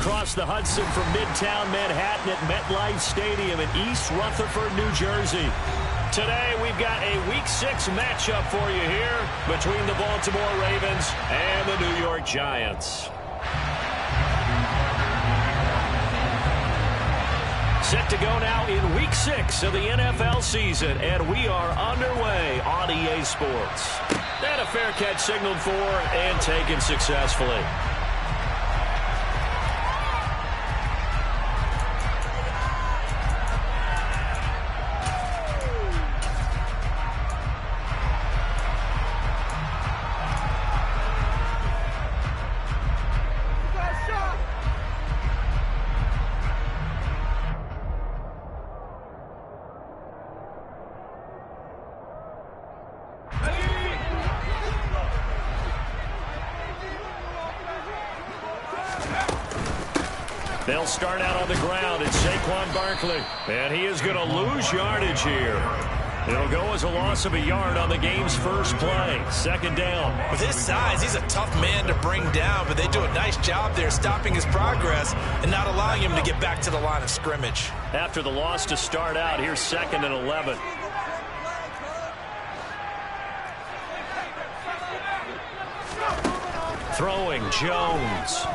across the Hudson from Midtown Manhattan at MetLife Stadium in East Rutherford, New Jersey. Today, we've got a Week 6 matchup for you here between the Baltimore Ravens and the New York Giants. Set to go now in Week 6 of the NFL season, and we are underway on EA Sports. And a fair catch signaled for and taken successfully. They'll start out on the ground. It's Saquon Barkley, and he is going to lose yardage here. It'll go as a loss of a yard on the game's first play. Second down. With his size, he's a tough man to bring down, but they do a nice job there stopping his progress and not allowing him to get back to the line of scrimmage. After the loss to start out, here's 2nd and 11. Throwing, Jones.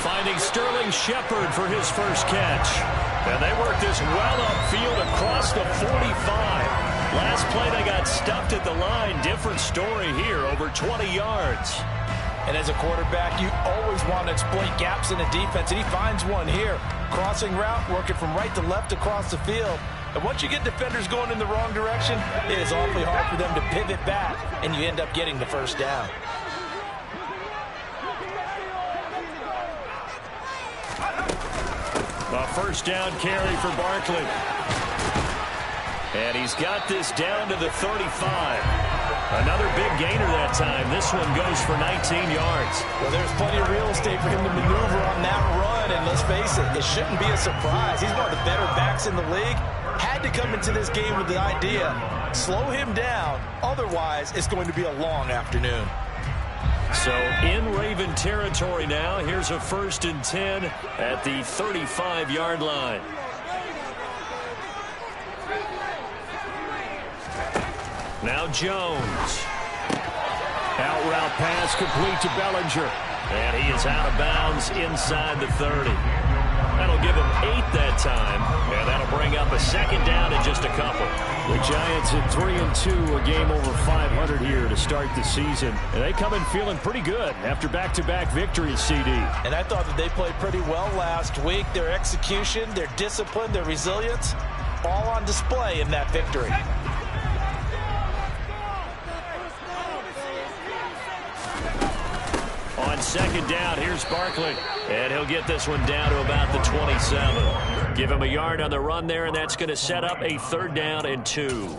Finding Sterling Shepard for his first catch. And they work this well upfield across the 45. Last play they got stuffed at the line. Different story here, over 20 yards. And as a quarterback, you always want to exploit gaps in the defense, and he finds one here. Crossing route, working from right to left across the field. And once you get defenders going in the wrong direction, it is awfully hard for them to pivot back, and you end up getting the first down. A first down carry for Barkley. And he's got this down to the 35. Another big gainer that time. This one goes for 19 yards. Well, there's plenty of real estate for him to maneuver on that run. And let's face it, it shouldn't be a surprise. He's one of the better backs in the league. Had to come into this game with the idea, slow him down. Otherwise, it's going to be a long afternoon. So in Raven territory now. Here's a 1st and 10 at the 35-yard line. Now Jones. Out route pass complete to Bellinger. And he is out of bounds inside the 30. That'll give him 8 that time. And that'll bring up a 2nd down in just a couple. The Giants at 3-2, a game over 500 here to start the season. And they come in feeling pretty good after back-to-back victories, CD. And I thought that they played pretty well last week. Their execution, their discipline, their resilience, all on display in that victory. On 2nd down, here's Barkley. And he'll get this one down to about the 27. Give him a yard on the run there, and that's going to set up a 3rd down and 2.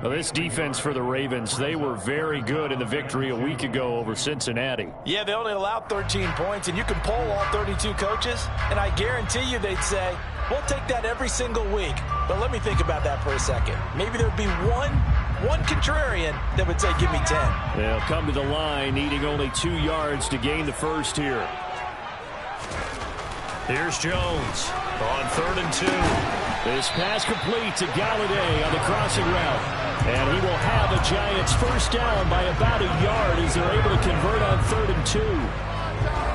Well, this defense for the Ravens, they were very good in the victory a week ago over Cincinnati. Yeah, they only allowed 13 points, and you can poll all 32 coaches, and I guarantee you they'd say, we'll take that every single week. But let me think about that for a second. Maybe there'd be one contrarian that would say, give me 10. They'll come to the line, needing only 2 yards to gain the first here. Here's Jones on 3rd and 2. This pass complete to Galladay on the crossing route. And he will have a Giants first down by about a yard as they're able to convert on 3rd and 2.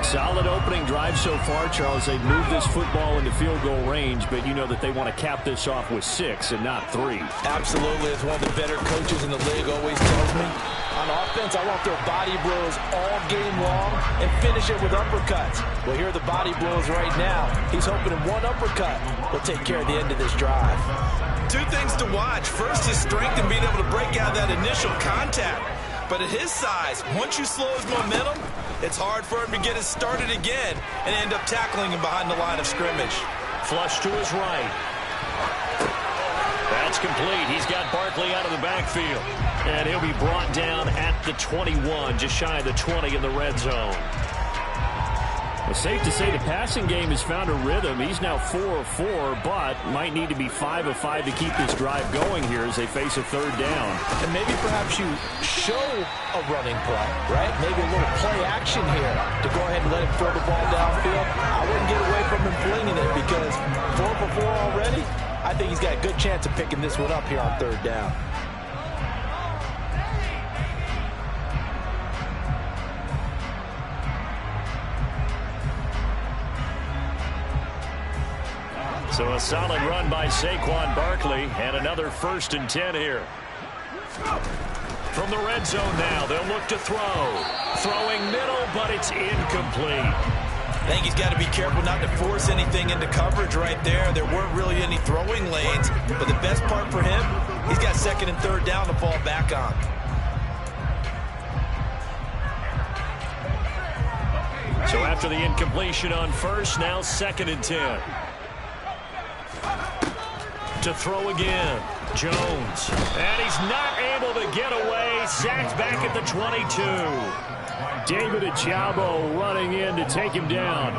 Solid opening drive so far, Charles. They've moved this football into field goal range, but you know that they want to cap this off with 6 and not 3. Absolutely. As one of the better coaches in the league always tells me, on offense, I want their body blows all game long and finish it with uppercuts. Well, here are the body blows right now. He's hoping in one uppercut will take care of the end of this drive. 2 things to watch. First, his strength and being able to break out that initial contact. But at his size, once you slow his momentum, it's hard for him to get it started again and end up tackling him behind the line of scrimmage. Flush to his right. That's complete. He's got Barkley out of the backfield. And he'll be brought down at the 21, just shy of the 20 in the red zone. It's safe to say the passing game has found a rhythm. He's now 4 of 4, but might need to be 5 of 5 to keep this drive going here as they face a 3rd down. And maybe perhaps you show a running play, right? Maybe a little play action here to go ahead and let him throw the ball downfield. I wouldn't get away from him flinging it because 4 for 4 already. I think he's got a good chance of picking this one up here on 3rd down. So a solid run by Saquon Barkley and another 1st and 10 here. From the red zone now, they'll look to throw. Throwing middle, but it's incomplete. I think he's got to be careful not to force anything into coverage right there. There weren't really any throwing lanes, but the best part for him, he's got 2nd and 3rd down to fall back on. So after the incompletion on 1st, now 2nd and 10. To throw again, Jones. And he's not able to get away. Sacked back at the 22. David Ojabo running in to take him down.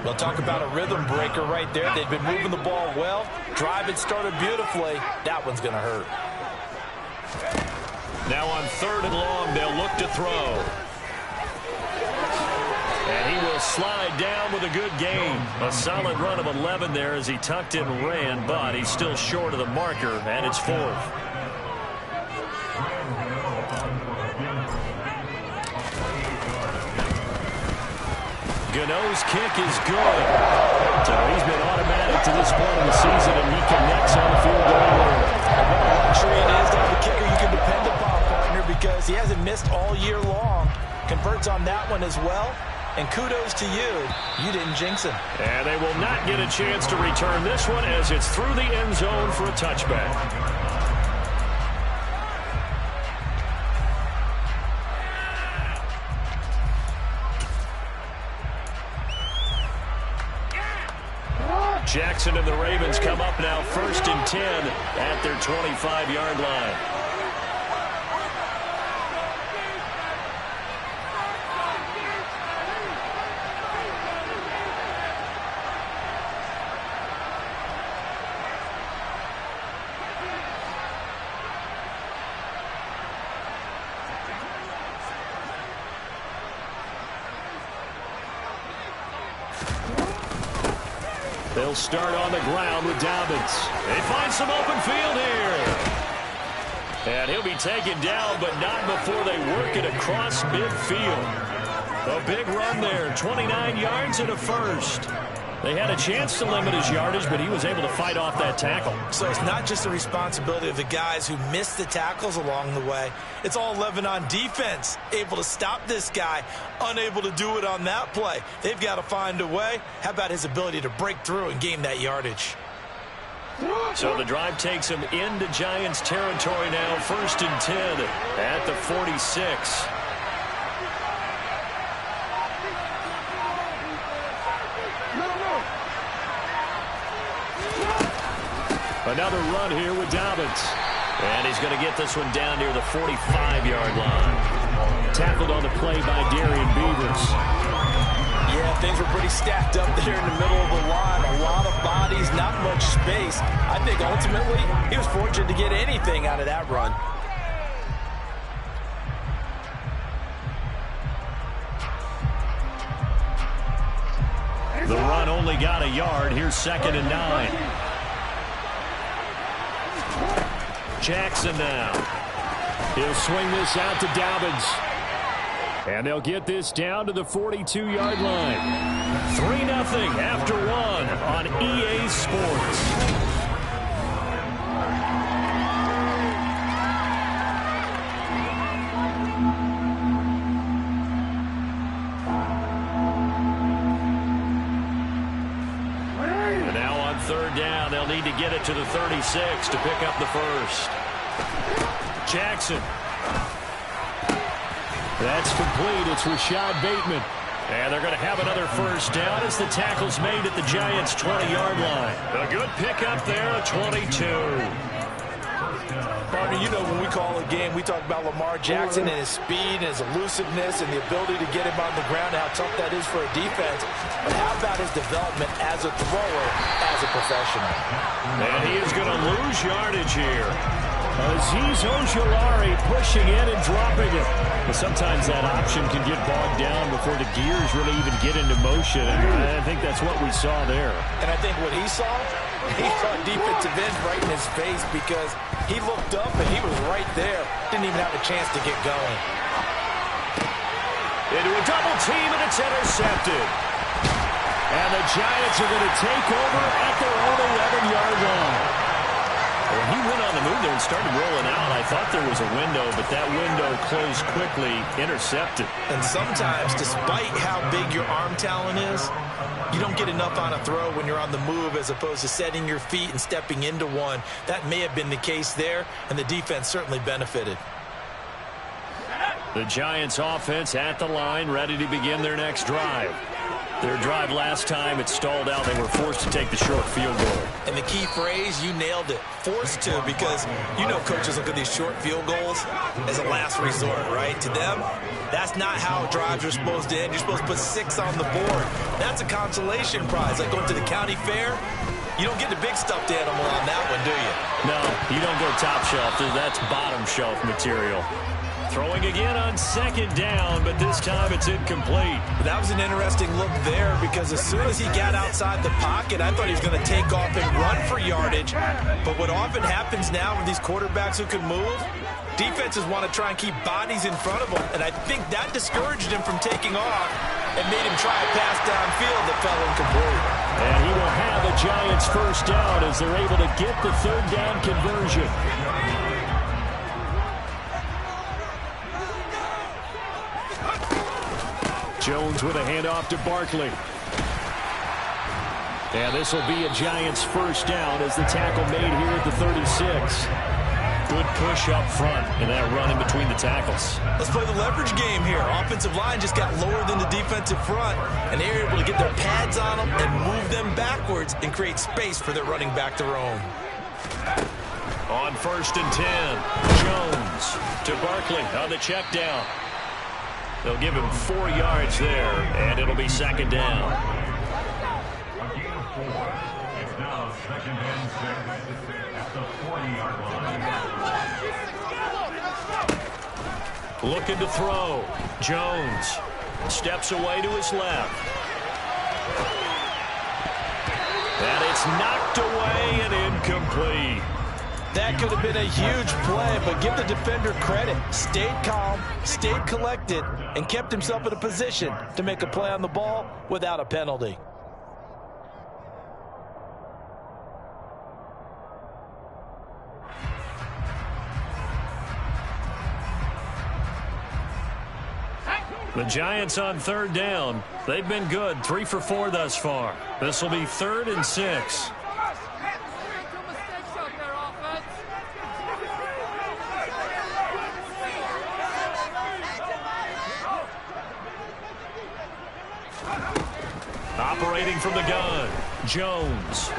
Well, talk about a rhythm breaker right there. They've been moving the ball well. Drive had started beautifully. That one's going to hurt. Now on 3rd and long, they'll look to throw. And he will slide down with a good gain. A solid run of 11 there as he tucked it and ran, but he's still short of the marker, and it's 4th. Gano's kick is good. So he's been automatic to this point of the season, and he connects on the field goal line. What a luxury it is to have a kicker you can depend upon, partner, because he hasn't missed all year long. Converts on that one as well. And kudos to you. You didn't jinx him. And they will not get a chance to return this one as it's through the end zone for a touchback. Jackson and the Ravens come up now 1st and 10 at their 25-yard line. They'll start on the ground with Dobbins. They find some open field here. And he'll be taken down, but not before they work it across midfield. A big run there, 29 yards and a 1st. They had a chance to limit his yardage, but he was able to fight off that tackle. So it's not just the responsibility of the guys who missed the tackles along the way. It's all 11 on defense, able to stop this guy, unable to do it on that play. They've got to find a way. How about his ability to break through and gain that yardage? So the drive takes him into Giants territory now, 1st and 10 at the 46. Another run here with Dobbins. And he's going to get this one down near the 45-yard line. Tackled on the play by Darian Beavers. Yeah, things were pretty stacked up there in the middle of the line. A lot of bodies, not much space. I think ultimately he was fortunate to get anything out of that run. The run only got a yard. Here's 2nd and 9. Jackson now. He'll swing this out to Dobbins. And they'll get this down to the 42-yard line. 3-0 after 1 on EA Sports. And now on 3rd down, they'll need to get it to the 36 to pick up the 1st. Jackson. That's complete. It's Rashad Bateman. And they're going to have another 1st down as the tackle's made at the Giants' 20-yard line. A good pickup there, a 22. Partner, you know when we call a game, we talk about Lamar Jackson and his speed and his elusiveness and the ability to get him on the ground, how tough that is for a defense. But how about his development as a thrower, as a professional? And he is going to lose yardage here. Azeez Ojulari pushing in and dropping it. But sometimes that option can get bogged down before the gears really even get into motion. And I think that's what we saw there. And I think what he saw defensive end right in his face because he looked up and he was right there. Didn't even have a chance to get going. Into a double team, and it's intercepted. And the Giants are going to take over at their own 11-yard line. When he went on the move there and started rolling out, I thought there was a window, but that window closed quickly, intercepted. And sometimes, despite how big your arm talent is, you don't get enough on a throw when you're on the move as opposed to setting your feet and stepping into one. That may have been the case there, and the defense certainly benefited. The Giants offense at the line, ready to begin their next drive. Their drive last time, it stalled out. They were forced to take the short field goal. And the key phrase, you nailed it. Forced to, because you know coaches look at these short field goals as a last resort, right? To them, that's not how drives are supposed to end. You're supposed to put 6 on the board. That's a consolation prize. Like going to the county fair, you don't get the big stuffed animal on that one, do you? No, you don't go top shelf. That's bottom shelf material. Throwing again on second down, but this time it's incomplete. That was an interesting look there because as soon as he got outside the pocket, I thought he was going to take off and run for yardage. But what often happens now with these quarterbacks who can move, defenses want to try and keep bodies in front of them, and I think that discouraged him from taking off and made him try a pass downfield that fell incomplete. And he will have a Giants first down as they're able to get the third down conversion. Jones with a handoff to Barkley. And this will be a Giants first down as the tackle made here at the 36. Good push up front and that run in between the tackles. Let's play the leverage game here. Offensive line just got lower than the defensive front, and they were able to get their pads on them and move them backwards and create space for their running back to roam. On 1st and 10, Jones to Barkley on the check down. They'll give him 4 yards there, and it'll be second down. A gain of 4. It's now 2nd and 6 at the 40-yard line. Looking to throw. Jones steps away to his left. And it's knocked away and incomplete. That could have been a huge play, but give the defender credit. Stayed calm, stayed collected, and kept himself in a position to make a play on the ball without a penalty. The Giants on third down. They've been good, 3 for 4 thus far. This will be 3rd and 6. Operating from the gun, Jones.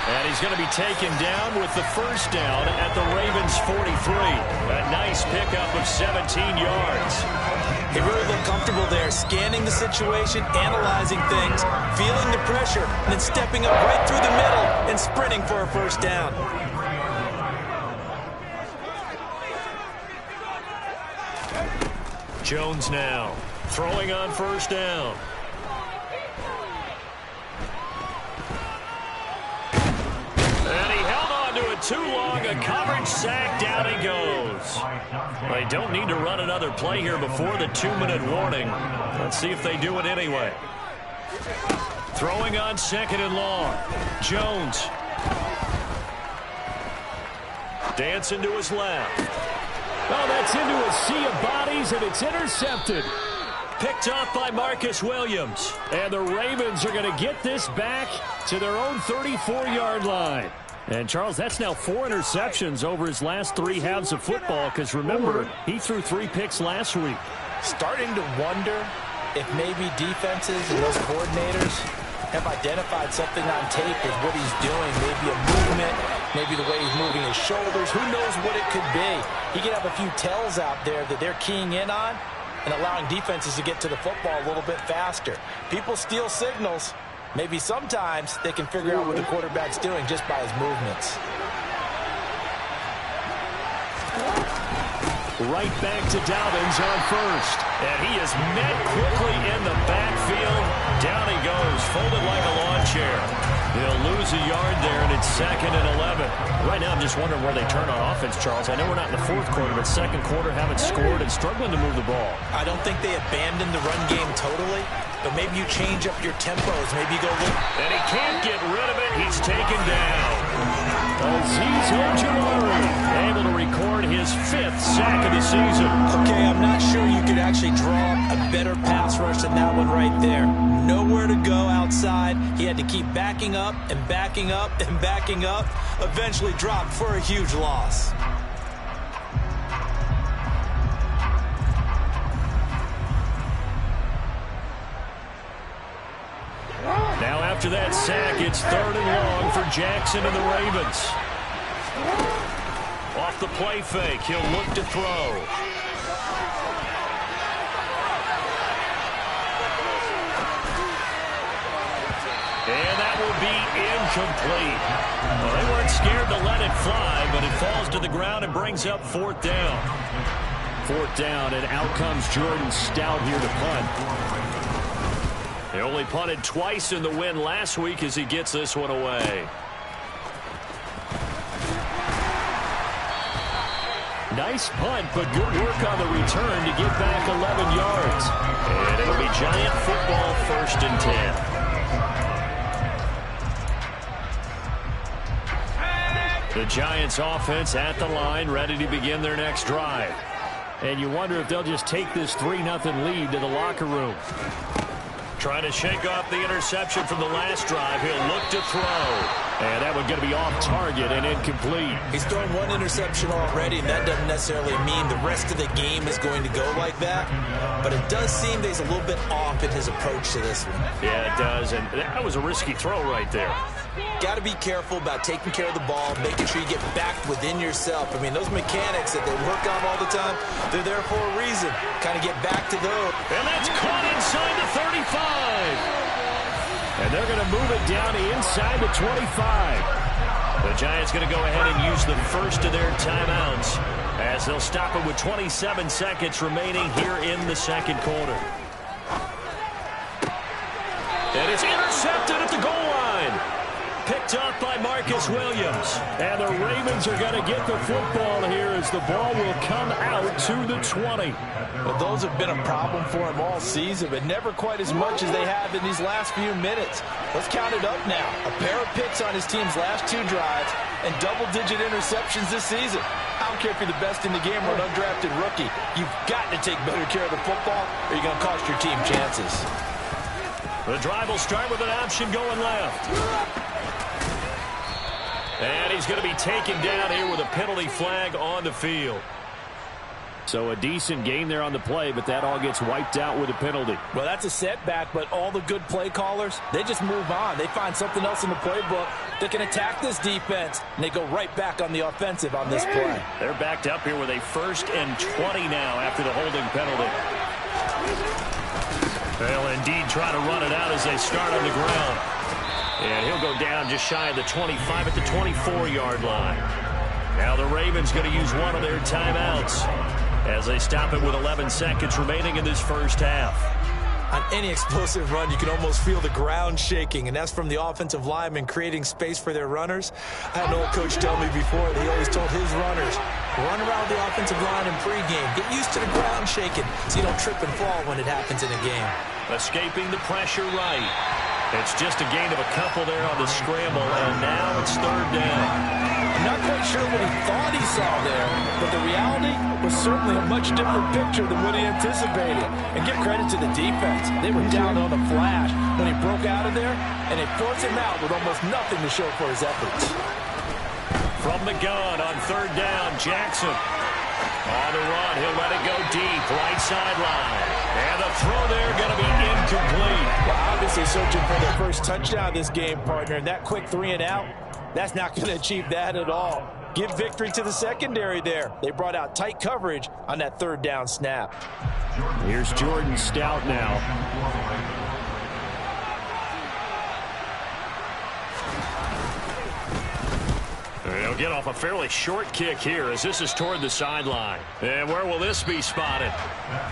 And he's going to be taken down with the first down at the Ravens 43. A nice pickup of 17 yards. He really looked comfortable there, scanning the situation, analyzing things, feeling the pressure, and then stepping up right through the middle and sprinting for a first down. Jones now throwing on first down. And he held on to it too long. A coverage sack. Down he goes. They don't need to run another play here before the 2-minute warning. Let's see if they do it anyway. Throwing on 2nd and long. Jones. Dancing to his left. Oh, that's into a sea of bodies, and it's intercepted. Picked off by Marcus Williams. And the Ravens are going to get this back to their own 34-yard line. And, Charles, that's now 4 interceptions over his last 3 halves of football, because, remember, he threw 3 picks last week. Starting to wonder if maybe defenses and those coordinators have identified something on tape with what he's doing. Maybe a movement, maybe the way he's moving his shoulders. Who knows what it could be? He could have a few tells out there that they're keying in on and allowing defenses to get to the football a little bit faster. People steal signals. Maybe sometimes they can figure out what the quarterback's doing just by his movements. Right back to Dobbins on first. And he is met quickly in the backfield. Down he goes, folded like a lawn chair. He'll lose a yard there, and it's 2nd and 11. Right now, I'm just wondering where they turn on offense, Charles. I know we're not in the fourth quarter, but second quarter haven't scored and struggling to move the ball. I don't think they abandoned the run game totally, but maybe you change up your tempos. Maybe you go look. And he can't get rid of it. He's taken down. Azeez Ojulari able to record his 5th sack of the season. Okay, I'm not sure you could actually draw a better pass rush than that one right there. Nowhere to go outside. He had to keep backing up and backing up and backing up. Eventually dropped for a huge loss. Now after that sack, it's 3rd and long for Jackson and the Ravens. Off the play fake, he'll look to throw. And that will be incomplete. Well, they weren't scared to let it fly, but it falls to the ground and brings up 4th down. 4th down, and out comes Jordan Stout here to punt. He only punted twice in the win last week as he gets this one away. Nice punt, but good work on the return to get back 11 yards. And it'll be Giant football, 1st and 10. The Giants offense at the line, ready to begin their next drive. And you wonder if they'll just take this 3-0 lead to the locker room. Trying to shake off the interception from the last drive. He'll look to throw. And that one's going to be off target and incomplete. He's thrown 1 interception already, and that doesn't necessarily mean the rest of the game is going to go like that. But it does seem that he's a little bit off in his approach to this one. Yeah, it does. And that was a risky throw right there. Got to be careful about taking care of the ball, making sure you get back within yourself. I mean, those mechanics that they work on all the time, they're there for a reason. Kind of get back to those. And that's caught inside the 35. And they're going to move it down to inside the 25. The Giants going to go ahead and use the first of their timeouts as they'll stop it with 27 seconds remaining here in the second quarter. And it's intercepted at the goal line. Picked up by Marcus Williams. And the Ravens are going to get the football here as the ball will come out to the 20. Well, those have been a problem for him all season, but never quite as much as they have in these last few minutes. Let's count it up now. A pair of picks on his team's last 2 drives and double-digit interceptions this season. I don't care if you're the best in the game or an undrafted rookie. You've got to take better care of the football or you're going to cost your team chances. The drive will start with an option going left. And he's going to be taken down here with a penalty flag on the field. So a decent gain there on the play, but that all gets wiped out with a penalty. Well, that's a setback, but all the good play callers, they just move on. They find something else in the playbook that can attack this defense, and they go right back on the offensive on this play. They're backed up here with a 1st and 20 now after the holding penalty. They'll indeed try to run it out as they start on the ground. And he'll go down just shy of the 25 at the 24-yard line. Now the Ravens going to use one of their timeouts as they stop it with 11 seconds remaining in this first half. On any explosive run, you can almost feel the ground shaking, and that's from the offensive linemen creating space for their runners. I had an old coach tell me before that he always told his runners, run around the offensive line in pregame. Get used to the ground shaking so you don't trip and fall when it happens in a game. Escaping the pressure right. It's just a gain of a couple there on the scramble, and now it's 3rd down. I'm not quite sure what he thought he saw there, but the reality was certainly a much different picture than what he anticipated. And give credit to the defense. They were down on the flash when he broke out of there, and they forced him out with almost nothing to show for his efforts. From the gun on 3rd down, Jackson. On the run, he'll let it go deep, right sideline. And the throw there going to be incomplete. Well, obviously searching for their first touchdown this game, partner. And that quick 3 and out, that's not going to achieve that at all. Give victory to the secondary there. They brought out tight coverage on that 3rd down snap. Here's Jordan Stout now. They'll get off a fairly short kick here as this is toward the sideline. And where will this be spotted?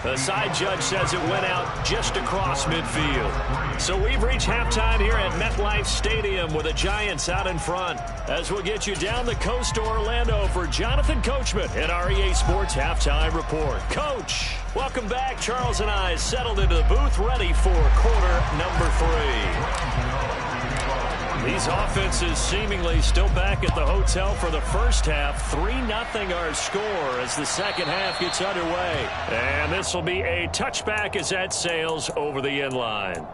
The side judge says it went out just across midfield. So we've reached halftime here at MetLife Stadium with the Giants out in front. As we'll get you down the coast to Orlando for Jonathan Coachman at our EA Sports Halftime Report. Coach, welcome back. Charles and I settled into the booth ready for quarter number 3. These offenses seemingly still back at the hotel for the first half. 3-0 our score as the second half gets underway. And this will be a touchback as that sails over the end line.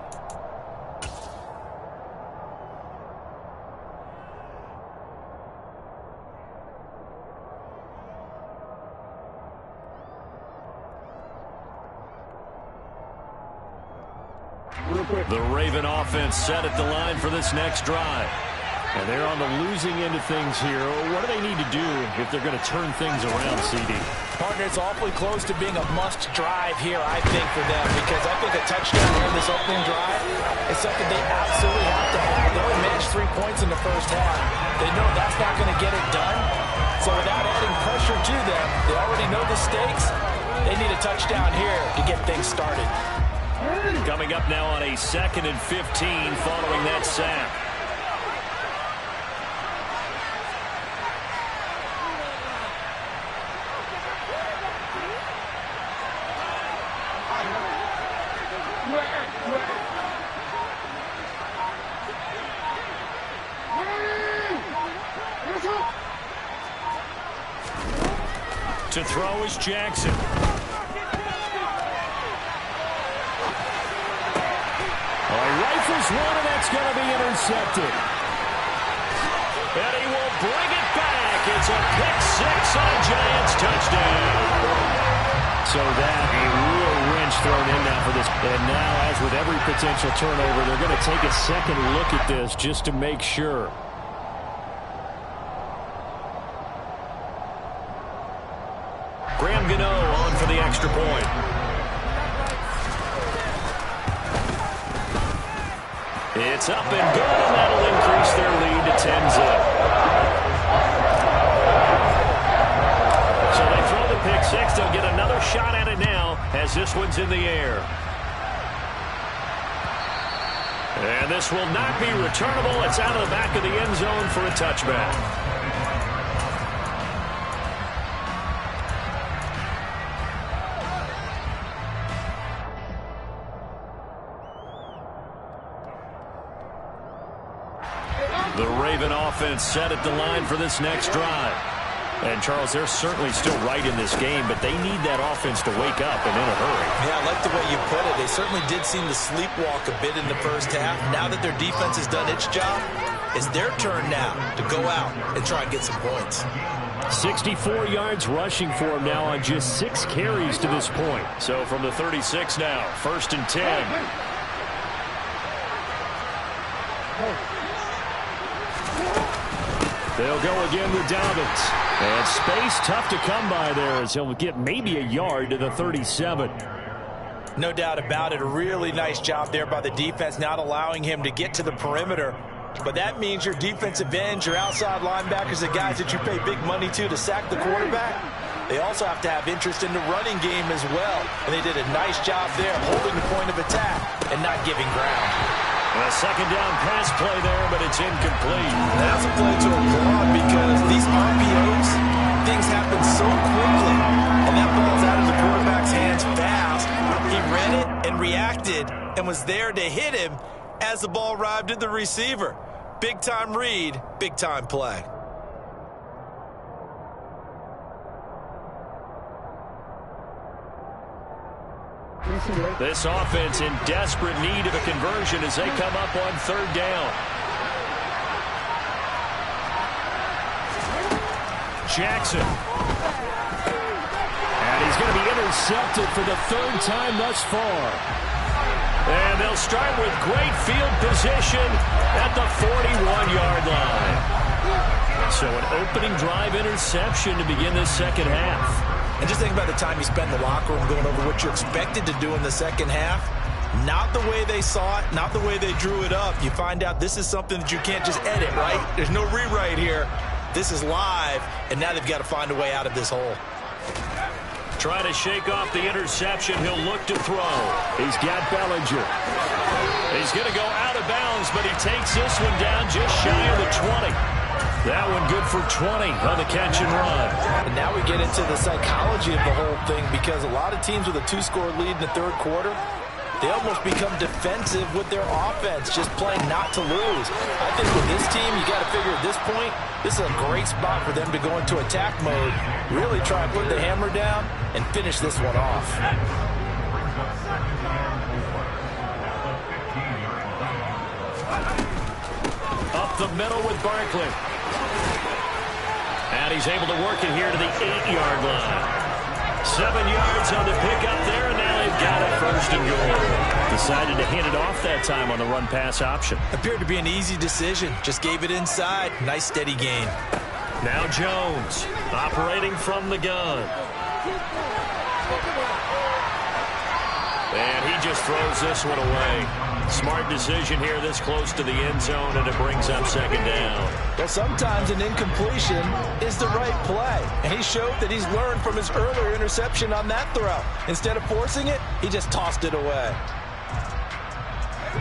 The Raven offense set at the line for this next drive. And they're on the losing end of things here. What do they need to do if they're going to turn things around, CD? Partner, it's awfully close to being a must drive here, I think, for them. Because I think a touchdown here in this opening drive is something they absolutely have to have. They only managed 3 points in the first half. They know that's not going to get it done. So without adding pressure to them, they already know the stakes. They need a touchdown here to get things started. Coming up now on a 2nd and 15 following that sack. To throw is Jackson. Rifles one, and that's going to be intercepted. And he will bring it back. It's a pick-6 on a Giants touchdown. So that a real wrench thrown in now for this. And now, as with every potential turnover, they're going to take a second look at this just to make sure. Graham Gano on for the extra point. It's up and good, and that'll increase their lead to 10-zip. So they throw the pick-6. They'll get another shot at it now as this one's in the air. And this will not be returnable. It's out of the back of the end zone for a touchback. The Raven offense set at the line for this next drive. And, Charles, they're certainly still right in this game, but they need that offense to wake up and in a hurry. Yeah, I like the way you put it. They certainly did seem to sleepwalk a bit in the first half. Now that their defense has done its job, it's their turn now to go out and try and get some points. 64 yards rushing for him now on just 6 carries to this point. So from the 36 now, 1st and 10. They'll go again with Dobbins. And space tough to come by there as he'll get maybe a yard to the 37. No doubt about it. A really nice job there by the defense, not allowing him to get to the perimeter. But that means your defensive ends, your outside linebackers, the guys that you pay big money to sack the quarterback, they also have to have interest in the running game as well. And they did a nice job there holding the point of attack and not giving ground. A second down pass play there, but it's incomplete. That's a play to applaud because these RPOs, things happen so quickly. And that ball's out of the quarterback's hands fast. He read it and reacted and was there to hit him as the ball arrived at the receiver. Big-time read, big-time play. This offense in desperate need of a conversion as they come up on 3rd down. Jackson. And he's going to be intercepted for the 3rd time thus far. And they'll start with great field position at the 41-yard line. So an opening drive interception to begin this second half. And just think about the time you spend in the locker room going over what you're expected to do in the second half. Not the way they saw it, not the way they drew it up. You find out this is something that you can't just edit, right? There's no rewrite here. This is live, and now they've got to find a way out of this hole. Trying to shake off the interception. He'll look to throw. He's got Bellinger. He's going to go out of bounds, but he takes this one down just shy of the 20. That one good for 20 on the catch and run. And now we get into the psychology of the whole thing, because a lot of teams with a 2-score lead in the third quarter, they almost become defensive with their offense, just playing not to lose. I think with this team, you got to figure at this point, this is a great spot for them to go into attack mode, really try and put the hammer down and finish this one off. Up the middle with Barkley. And he's able to work it here to the 8-yard line. 7 yards on the pickup there, and now they've got it first and goal. Decided to hand it off that time on the run-pass option. Appeared to be an easy decision. Just gave it inside. Nice steady gain. Now Jones operating from the gun. And he just throws this one away. Smart decision here this close to the end zone, and it brings up second down. Well, sometimes an incompletion is the right play, and he showed that he's learned from his earlier interception on that throw. Instead of forcing it, he just tossed it away.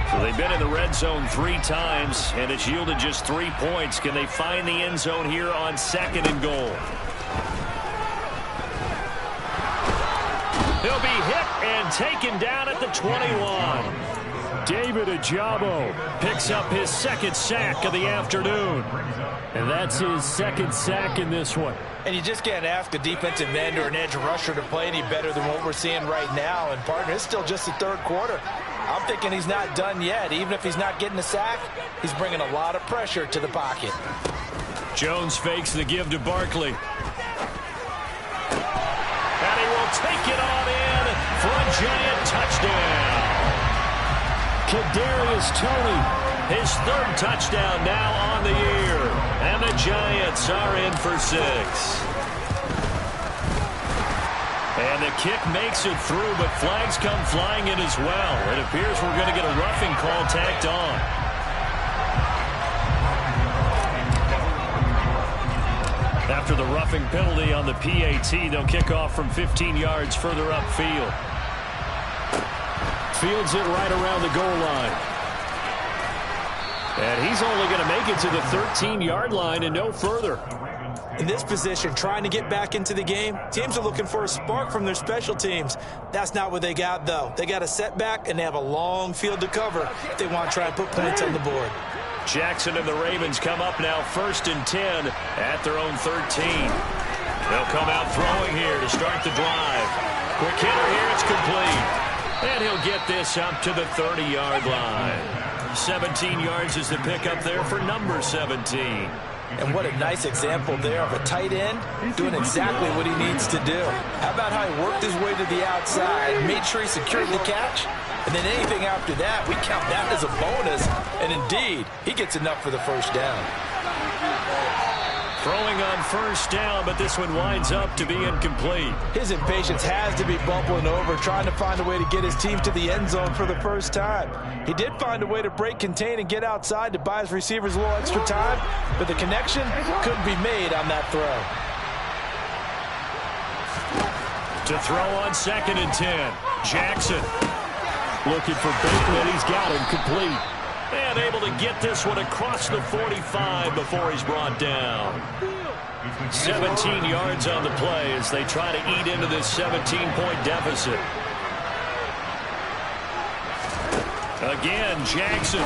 So they've been in the red zone 3 times, and it's yielded just 3 points. Can they find the end zone here on second and goal? He'll be hit and taken down at the 21. David Ajabo picks up his second sack of the afternoon. And that's his second sack in this one. And you just can't ask a defensive end or an edge rusher to play any better than what we're seeing right now. And, partner, it's still just the third quarter. I'm thinking he's not done yet. Even if he's not getting a sack, he's bringing a lot of pressure to the pocket. Jones fakes the give to Barkley. And he will take it on in for a Giant touchdown. Kadarius Toney, his third touchdown now on the year. And the Giants are in for 6. And the kick makes it through, but flags come flying in as well. It appears we're going to get a roughing call tacked on. After the roughing penalty on the PAT, they'll kick off from 15 yards further upfield. Fields it right around the goal line. And he's only going to make it to the 13-yard line and no further. In this position, trying to get back into the game, teams are looking for a spark from their special teams. That's not what they got, though. They got a setback, and they have a long field to cover if they want to try and put points on the board. Jackson and the Ravens come up now 1st and 10 at their own 13. They'll come out throwing here to start the drive. Quick hitter here, it's complete. And he'll get this up to the 30-yard line. 17 yards is the pickup there for number 17. And what a nice example there of a tight end doing exactly what he needs to do. How about how he worked his way to the outside, made sure he secured the catch, and then anything after that, we count that as a bonus. And indeed, he gets enough for the first down. Throwing on first down, but this one winds up to be incomplete. His impatience has to be bubbling over, trying to find a way to get his team to the end zone for the first time. He did find a way to break, contain, and get outside to buy his receivers a little extra time, but the connection couldn't be made on that throw. To throw on 2nd and 10, Jackson looking for Bateman. He's got him complete. And able to get this one across the 45 before he's brought down. 17 yards on the play as they try to eat into this 17-point deficit. Again, Jackson.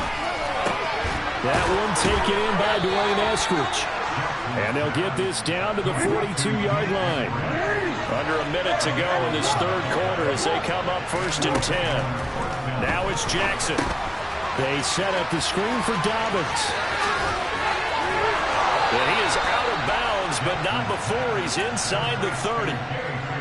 That one taken in by Dwayne Eskridge. And they'll get this down to the 42-yard line. Under a minute to go in this third quarter as they come up 1st and 10. Now it's Jackson. They set up the screen for Dobbins. And he is out of bounds, but not before he's inside the 30.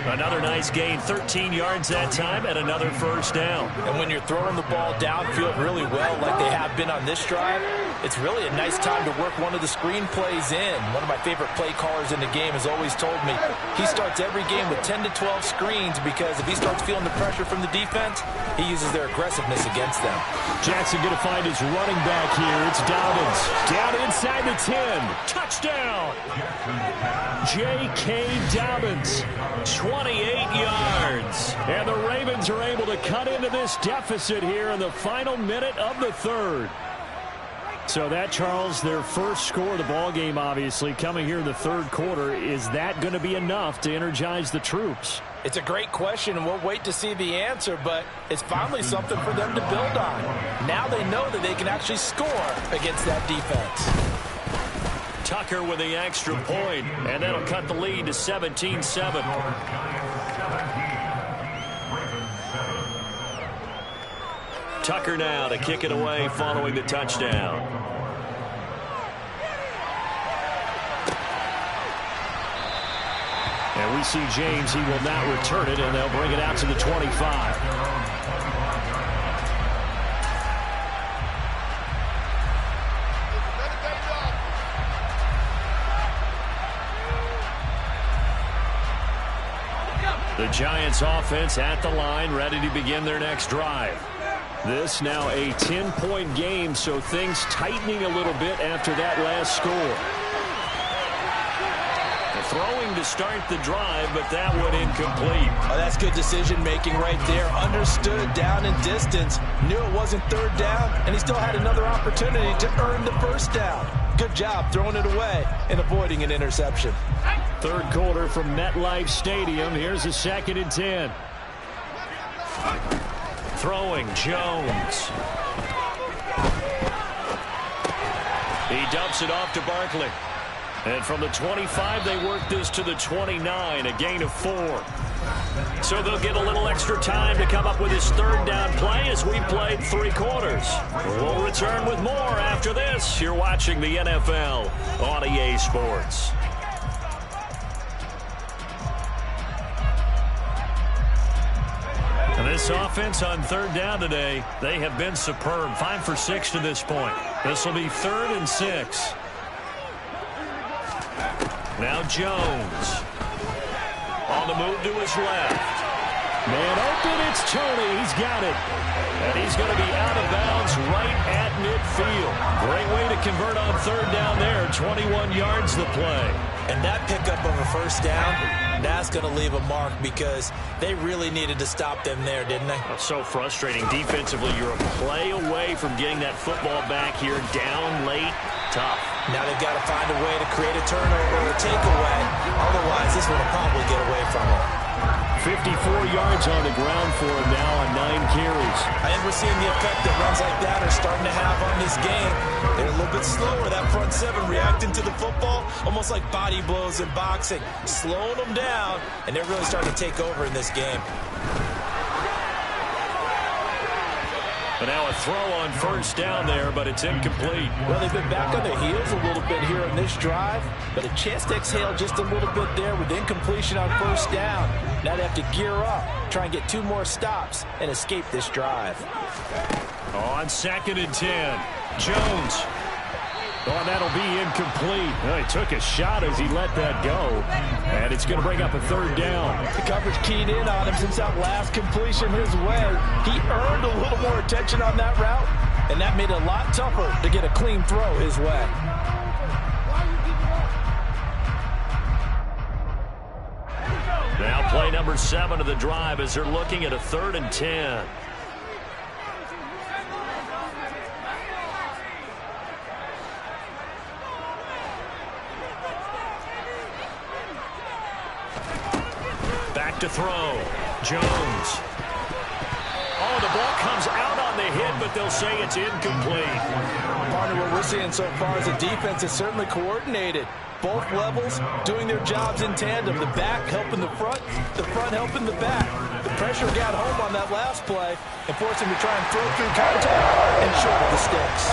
Another nice gain, 13 yards that time, and another first down. And when you're throwing the ball downfield really well like they have been on this drive, it's really a nice time to work one of the screen plays in. One of my favorite play callers in the game has always told me he starts every game with 10 to 12 screens because if he starts feeling the pressure from the defense, he uses their aggressiveness against them. Jackson going to find his running back here. It's Dobbins. Down inside the 10. Touchdown. J.K. Dobbins, 28 yards. And the Ravens are able to cut into this deficit here in the final minute of the third. So that, Charles, their first score of the ball game, obviously, coming here in the third quarter. Is that going to be enough to energize the troops? It's a great question, and we'll wait to see the answer, but it's finally something for them to build on. Now they know that they can actually score against that defense. Tucker with the extra point, and that'll cut the lead to 17-7. Tucker now to kick it away following the touchdown. And we see James, he will not return it, and they'll bring it out to the 25. The Giants offense at the line, ready to begin their next drive. This now a 10-point game, so things tightening a little bit after that last score. Throwing to start the drive, but that one incomplete. Oh, that's good decision-making right there. Understood down and distance. Knew it wasn't third down, and he still had another opportunity to earn the first down. Good job throwing it away and avoiding an interception. Third quarter from MetLife Stadium. Here's a 2nd and 10. Throwing, Jones. He dumps it off to Barkley. And from the 25, they work this to the 29, a gain of 4. So they'll get a little extra time to come up with his third down play as we played 3 quarters. We'll return with more after this. You're watching the NFL on EA Sports. And this offense on third down today, they have been superb. 5 for 6 to this point. This will be 3rd and 6. Now Jones. On the move to his left. Man open, it's Tony. He's got it. And he's going to be out of bounds right at midfield. Great way to convert on third down there. 21 yards the play. And that pickup of a first down, that's going to leave a mark because they really needed to stop them there, didn't they? That's so frustrating. Defensively, you're a play away from getting that football back here. Down late, tough. Now they've got to find a way to create a turnover or a takeaway. Otherwise, this one will probably get away from them. 54 yards on the ground for him now on 9 carries. And we're seeing the effect that runs like that are starting to have on this game. They're a little bit slower, that front 7 reacting to the football, almost like body blows in boxing, slowing them down, and they're really starting to take over in this game. But now a throw on first down there, but it's incomplete. Well, they've been back on their heels a little bit here on this drive, but a chance to exhale just a little bit there with incompletion on first down. Now they have to gear up, try and get 2 more stops, and escape this drive. On 2nd and 10, Jones. Oh, that'll be incomplete. Well, he took a shot as he let that go. And it's going to bring up a third down. The coverage keyed in on him since that last completion his way. He earned a little more attention on that route, and that made it a lot tougher to get a clean throw his way. Now play number 7 of the drive as they're looking at a 3rd and 10. Back to throw. Jones. Oh, the ball comes out on the hit, but they'll say it's incomplete. Partner, what we're seeing so far is the defense is certainly coordinated. Both levels doing their jobs in tandem. The back helping the front helping the back. The pressure got home on that last play and forced him to try and throw through contact and short of the sticks.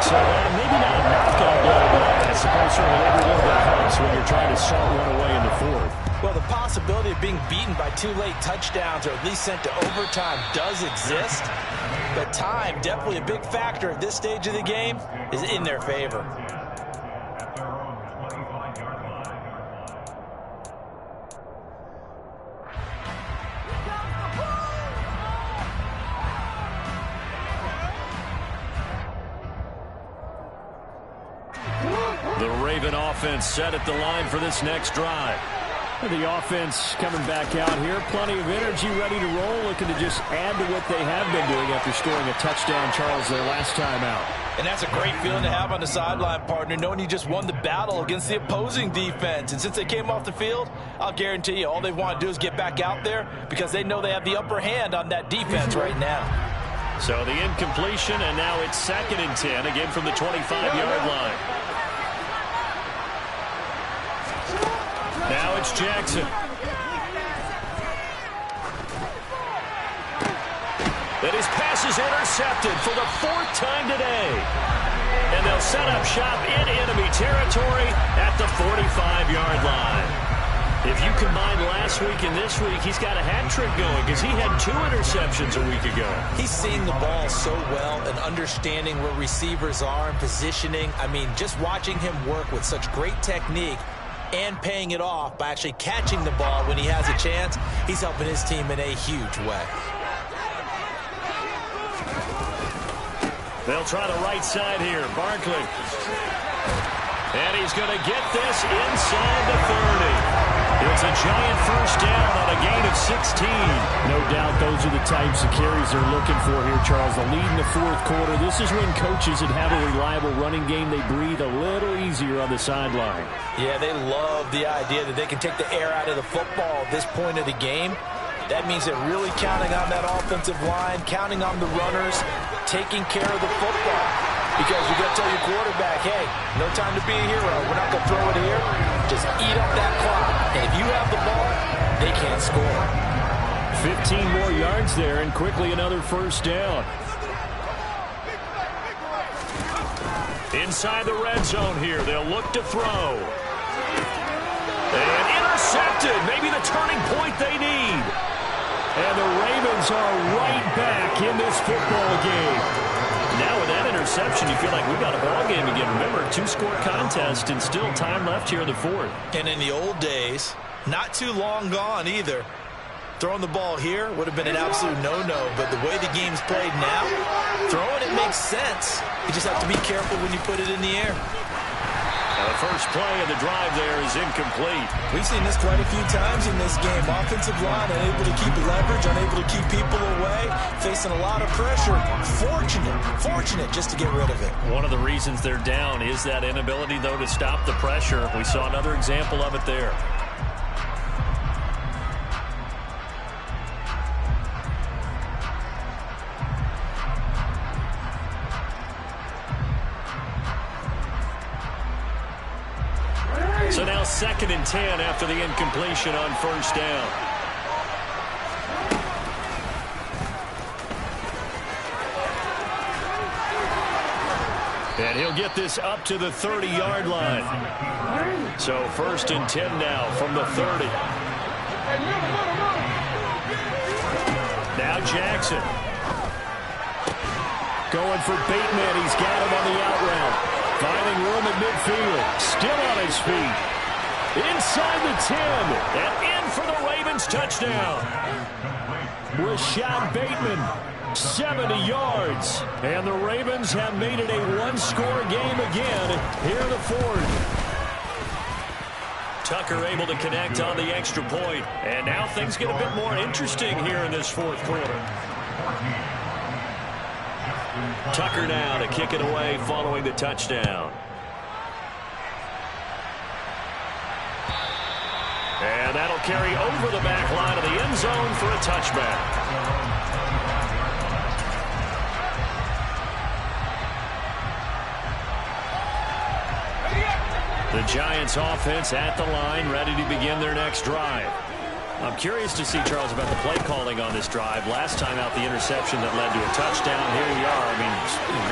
So maybe not a knockout blow, but I suppose certainly every little bit helps when you're trying to start one away in the 4th. Well, the possibility of being beaten by 2 late touchdowns or at least sent to overtime does exist. But time, definitely a big factor at this stage of the game, is in their favor. The Raven offense set at the line for this next drive. The offense coming back out here. Plenty of energy, ready to roll, looking to just add to what they have been doing after scoring a touchdown, Charles, their last time out. And that's a great feeling to have on the sideline, partner, knowing you just won the battle against the opposing defense. And since they came off the field, I'll guarantee you all they want to do is get back out there because they know they have the upper hand on that defense right now. So the incompletion, and now it's 2nd and 10, again from the 25-yard line. Now it's Jackson. And his pass is intercepted for the 4th time today. And they'll set up shop in enemy territory at the 45-yard line. If you combine last week and this week, he's got a hat trick going because he had 2 interceptions a week ago. He's seeing the ball so well and understanding where receivers are and positioning. I mean, just watching him work with such great technique and paying it off by actually catching the ball when he has a chance, he's helping his team in a huge way. They'll try the right side here. Barkley. And he's going to get this inside the 30. It's a Giant first down on a gain of 16. No doubt those are the types of carries they're looking for here, Charles. The lead in the 4th quarter. This is when coaches that have a reliable running game, they breathe a little easier on the sideline. Yeah, they love the idea that they can take the air out of the football at this point of the game. That means they're really counting on that offensive line, counting on the runners, taking care of the football. Because you got to tell your quarterback, hey, no time to be a hero. We're not going to throw it here. Just eat up that clock. And if you have the ball, they can't score. 15 more yards there, and quickly another first down. Inside the red zone here, they'll look to throw. And intercepted, maybe the turning point they need. And the Ravens are right back in this football game. Now with that interception, you feel like we've got a ball game again. Remember, 2-score contest and still time left here in the 4th. And in the old days, not too long gone either, throwing the ball here would have been an absolute no-no. But the way the game's played now, throwing it makes sense. You just have to be careful when you put it in the air. Now the first play of the drive there is incomplete. We've seen this quite a few times in this game. Offensive line unable to keep leverage, unable to keep people away, facing a lot of pressure. Fortunate just to get rid of it. One of the reasons they're down is that inability, though, to stop the pressure. We saw another example of it there. So now 2nd and 10 after the incompletion on first down. And he'll get this up to the 30-yard line. So 1st and 10 now from the 30. Now Jackson. Going for Bateman. He's got him on the out route. Finding room at midfield. Still on his feet. Inside the 10. And in for the Ravens touchdown. Rashad Bateman, 70 yards. And the Ravens have made it a 1-score game again here in the 4th. Tucker able to connect on the extra point. And now things get a bit more interesting here in this 4th quarter. Tucker now to kick it away following the touchdown. And that'll carry over the back line of the end zone for a touchback. The Giants offense at the line, ready to begin their next drive. I'm curious to see, Charles, about the play calling on this drive. Last time out, the interception that led to a touchdown. Here we are. I mean,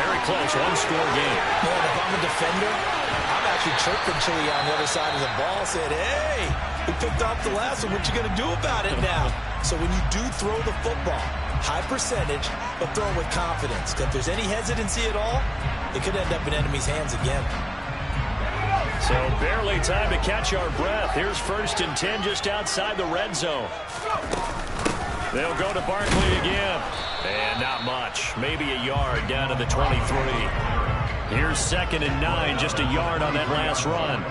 very close, 1-score game. Yeah, if I'm a defender, I'm actually chirping Chili on the other side of the ball, said, hey, we picked off the last one. What you going to do about it now? So when you do throw the football, high percentage, but throw it with confidence. If there's any hesitancy at all, it could end up in enemy's hands again. So barely time to catch our breath. Here's 1st and 10 just outside the red zone. They'll go to Barkley again. And not much. Maybe a yard down to the 23. Here's 2nd and 9, just a yard on that last run.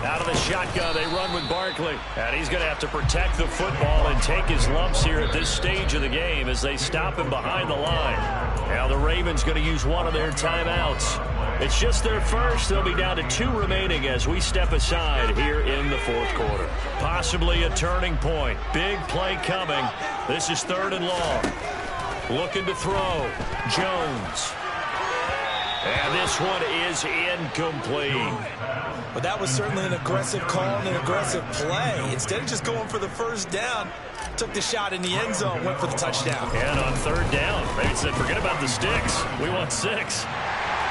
Out of the shotgun, they run with Barkley. And he's going to have to protect the football and take his lumps here at this stage of the game as they stop him behind the line. Now the Ravens going to use one of their timeouts. It's just their first. They'll be down to 2 remaining as we step aside here in the 4th quarter. Possibly a turning point. Big play coming. This is 3rd and long. Looking to throw. Jones. And this one is incomplete. But that was certainly an aggressive call and an aggressive play. Instead of just going for the first down, took the shot in the end zone, went for the touchdown. And on 3rd down, maybe said, forget about the sticks. We want 6.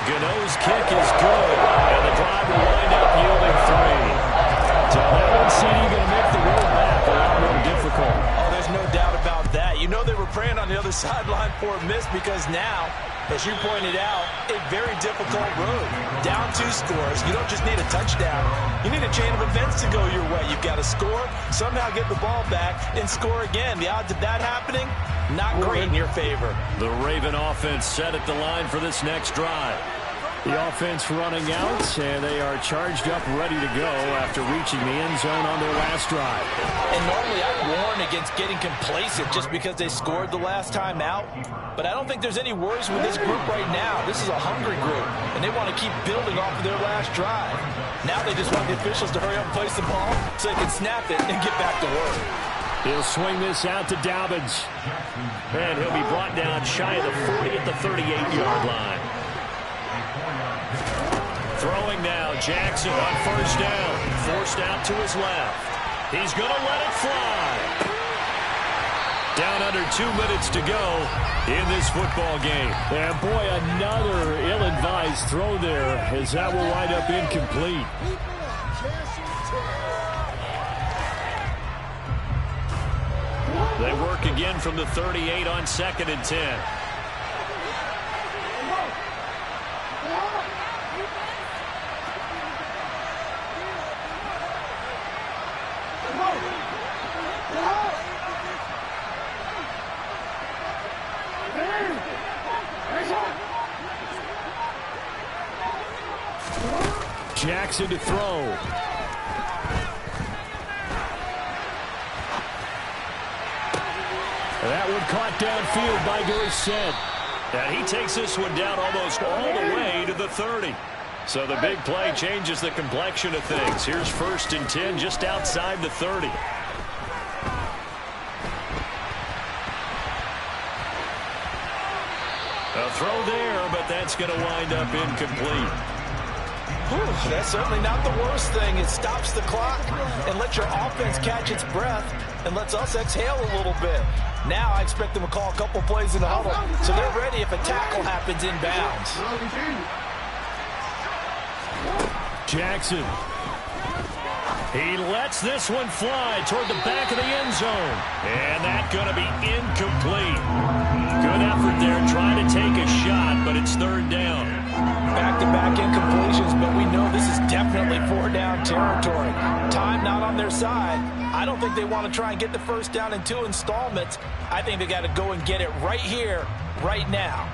Gano's kick is good, and the drive will wind up yielding 3. So that one CD going to make the road back a lot more difficult. Oh, there's no doubt about that. You know they were praying on the other sideline for a miss because now, as you pointed out, a very difficult road. Down 2 scores. You don't just need a touchdown. You need a chain of events to go your way. You've got to score, somehow get the ball back, and score again. The odds of that happening, not great in your favor. The Raven offense set at the line for this next drive. The offense running out, and they are charged up, ready to go after reaching the end zone on their last drive. And normally I warn against getting complacent just because they scored the last time out. But I don't think there's any worries with this group right now. This is a hungry group, and they want to keep building off of their last drive. Now they just want the officials to hurry up and place the ball so they can snap it and get back to work. He'll swing this out to Dobbins. And he'll be brought down shy of the 40 at the 38-yard line. Throwing now, Jackson on 1st down. Forced out to his left. He's going to let it fly. Down under 2 minutes to go in this football game. And boy, another ill-advised throw there as that will wind up incomplete. They work again from the 38 on 2nd and 10. Jackson to throw. That one caught downfield by Dorsett. And he takes this one down almost all the way to the 30. So the big play changes the complexion of things. Here's 1st and 10 just outside the 30. A throw there, but that's going to wind up incomplete. Whew, that's certainly not the worst thing. It stops the clock and lets your offense catch its breath and lets us exhale a little bit. Now I expect them to call a couple plays in the huddle, so they're ready if a tackle happens inbounds. Jackson. He lets this one fly toward the back of the end zone. And that's going to be incomplete. Good effort there trying to take a shot, but it's 3rd down. Back-to-back incompletions, but we know this is definitely 4-down territory. Time not on their side. I don't think they want to try and get the first down in 2 installments. I think they got to go and get it right here, right now.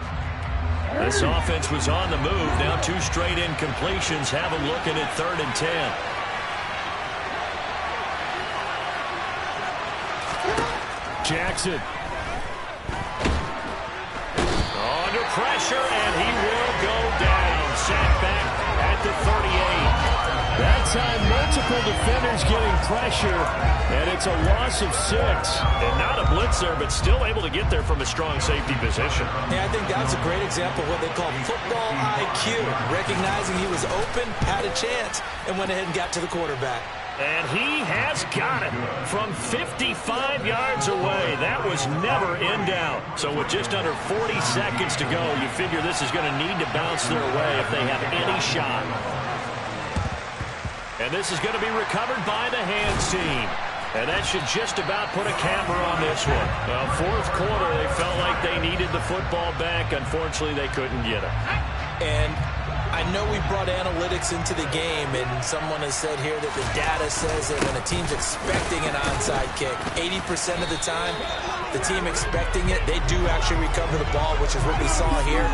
This offense was on the move. Now 2 straight incompletions have them looking at 3rd and 10. Jackson. Under pressure, and he will go down. Sacked back at the 38. That time, multiple defenders getting pressure, and it's a loss of 6. And not a blitzer, but still able to get there from a strong safety position. Yeah, I think that's a great example of what they call football IQ. Recognizing he was open, had a chance, and went ahead and got to the quarterback. And he has got it from 55 yards away. That was Jones never in doubt. So with just under 40 seconds to go, you figure this is going to need to bounce their way if they have any shot. And this is going to be recovered by the hands team. And that should just about put a camera on this one. Fourth quarter, they felt like they needed the football back. Unfortunately, they couldn't get it. And I know we brought analytics into the game, and someone has said here that the data says that when a team's expecting an onside kick, 80% of the time, the team expecting it, they do actually recover the ball, which is what we saw here.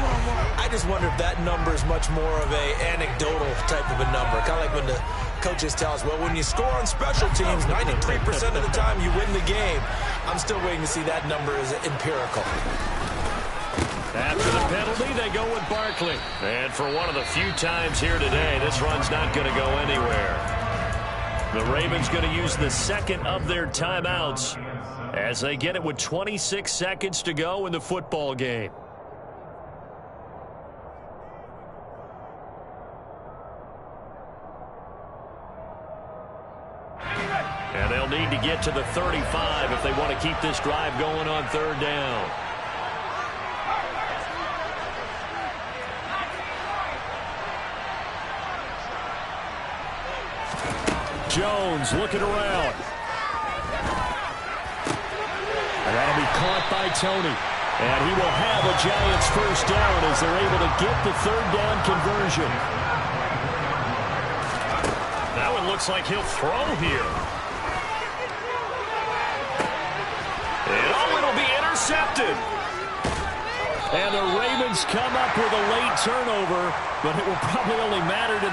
I just wonder if that number is much more of a anecdotal type of a number. Kind of like when the coaches tell us, well, when you score on special teams, 93% of the time you win the game. I'm still waiting to see that number is empirical. After the penalty, they go with Barkley. And for one of the few times here today, this run's not going to go anywhere. The Ravens going to use the second of their timeouts as they get it with 26 seconds to go in the football game. And they'll need to get to the 35 if they want to keep this drive going on third down. Jones looking around. And that'll be caught by Tony. And he will have a Giants first down as they're able to get the third down conversion. That one looks like he'll throw here. And it'll be intercepted. And the Ravens come up with a late turnover, but it will probably only matter to the